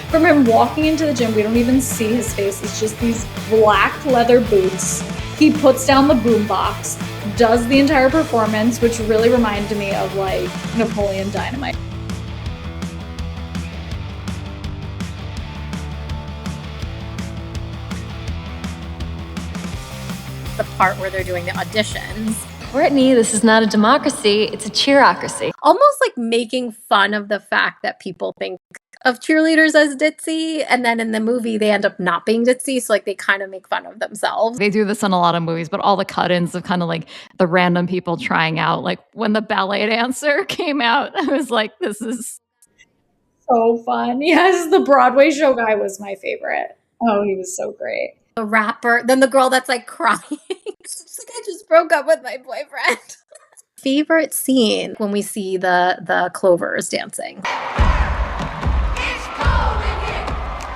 From him walking into the gym, we don't even see his face. It's just these black leather boots. He puts down the boombox, does the entire performance, which really reminded me of like Napoleon Dynamite. The part where they're doing the auditions. Brittany, this is not a democracy, it's a cheerocracy. Almost like making fun of the fact that people think of cheerleaders as ditzy, and then in the movie they end up not being ditzy, so like they kind of make fun of themselves. They do this in a lot of movies, but all the cut-ins of kind of like the random people trying out, like when the ballet dancer came out, I was like, this is so fun. Yes, the Broadway show guy was my favorite. Oh, he was so great. The rapper, then the girl that's like crying. She's like, I just broke up with my boyfriend. Favorite scene when we see the Clovers dancing. It's cold in here.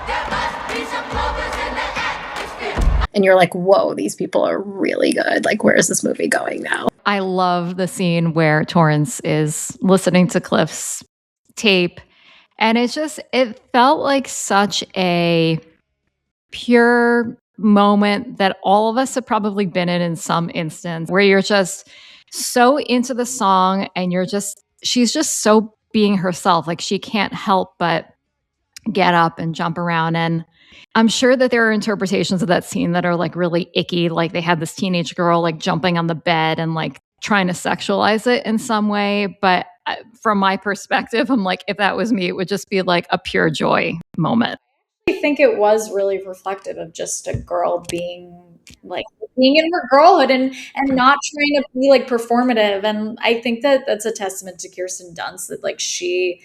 There must be some clovers in the atmosphere. And you're like, whoa, these people are really good. Like, where is this movie going now? I love the scene where Torrance is listening to Cliff's tape, and it felt like such a pure moment that all of us have probably been in some instance, where you're just so into the song and she's just so being herself. Like she can't help but get up and jump around. And I'm sure that there are interpretations of that scene that are like really icky. Like they had this teenage girl like jumping on the bed and like trying to sexualize it in some way. But from my perspective, I'm like, if that was me, it would just be like a pure joy moment. I think it was really reflective of just a girl being in her girlhood and not trying to be like performative. And I think that that's a testament to Kirsten Dunst, that like she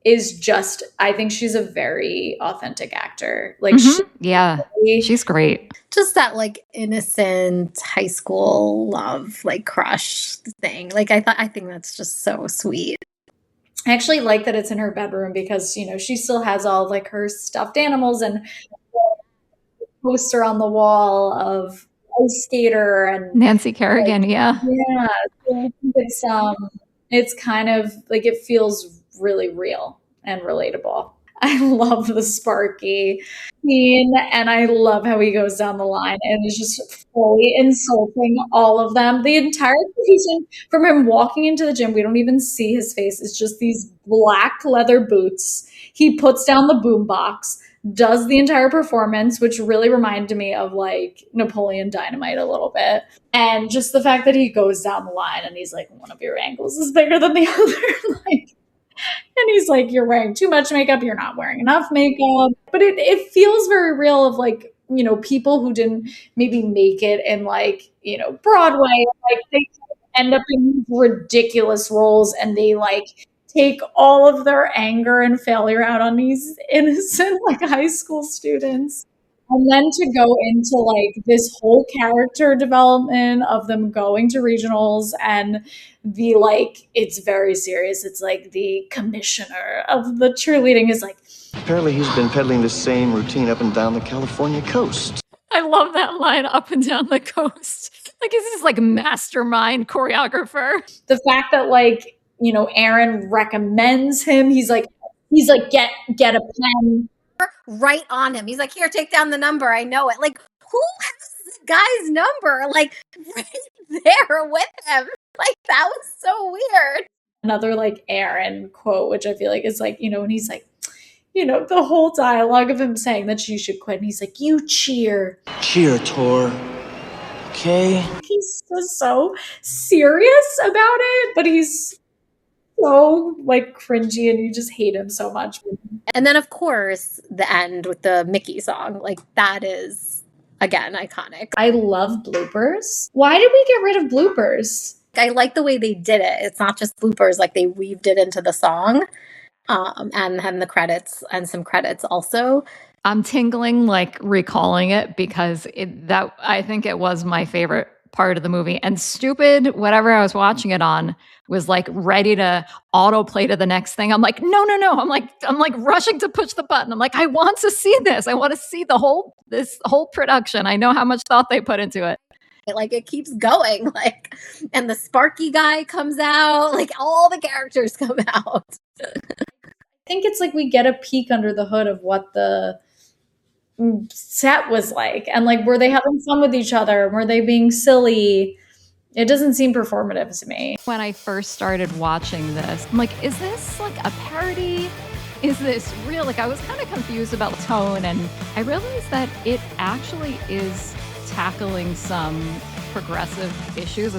is just, I think she's a very authentic actor. Like she's great. Just that like innocent high school love, like crush thing. Like I think that's just so sweet. I actually like that it's in her bedroom because, you know, she still has all of like her stuffed animals and a poster on the wall of Ice Skater and Nancy Kerrigan. Yeah. Yeah. It's kind of like, it feels really real and relatable. I love the Sparky scene, and I love how he goes down the line and is just fully insulting all of them. The entire season, from him walking into the gym, we don't even see his face. It's just these black leather boots. He puts down the boombox, does the entire performance, which really reminded me of like Napoleon Dynamite a little bit. And just the fact that he goes down the line and he's like, one of your ankles is bigger than the other. And he's like, you're wearing too much makeup. You're not wearing enough makeup. But it feels very real of like, you know, people who didn't maybe make it in like, you know, Broadway. Like they end up in ridiculous roles and they like take all of their anger and failure out on these innocent like high school students. And then to go into like this whole character development of them going to regionals and the like, it's very serious. It's like the commissioner of the cheerleading is like, apparently he's been peddling the same routine up and down the California coast. I love that line, up and down the coast. Like, is this like mastermind choreographer? The fact that like, you know, Aaron recommends him. He's like, get a pen. Right on him. He's like, here, take down the number. I know it. Like, who has this guy's number? Like, right there with him. Like, that was so weird. Another like Aaron quote, which I feel like is like, you know, and he's like, you know, the whole dialogue of him saying that she should quit. And he's like, you cheer. Cheer, Tor. Okay. He's just so serious about it, but he's so like cringy and you just hate him so much. And then of course the end with the Mickey song, like that is again iconic. I love bloopers. Why did we get rid of bloopers? I like the way they did it. It's not just bloopers, like they weaved it into the song and the credits and some credits also. I'm tingling like recalling it because I think it was my favorite part of the movie. And stupid, whatever I was watching it on was like ready to autoplay to the next thing. I'm like, no. I'm like rushing to push the button. I'm like, I want to see this. I want to see this whole production. I know how much thought they put into it. Like it keeps going, like, and the Sparky guy comes out, like all the characters come out. think it's like we get a peek under the hood of what the set was like, and like, were they having fun with each other? Were they being silly? It doesn't seem performative to me. When I first started watching this, I'm like, is this like a parody? Is this real? Like, I was kind of confused about the tone, and I realized that it actually is tackling some progressive issues,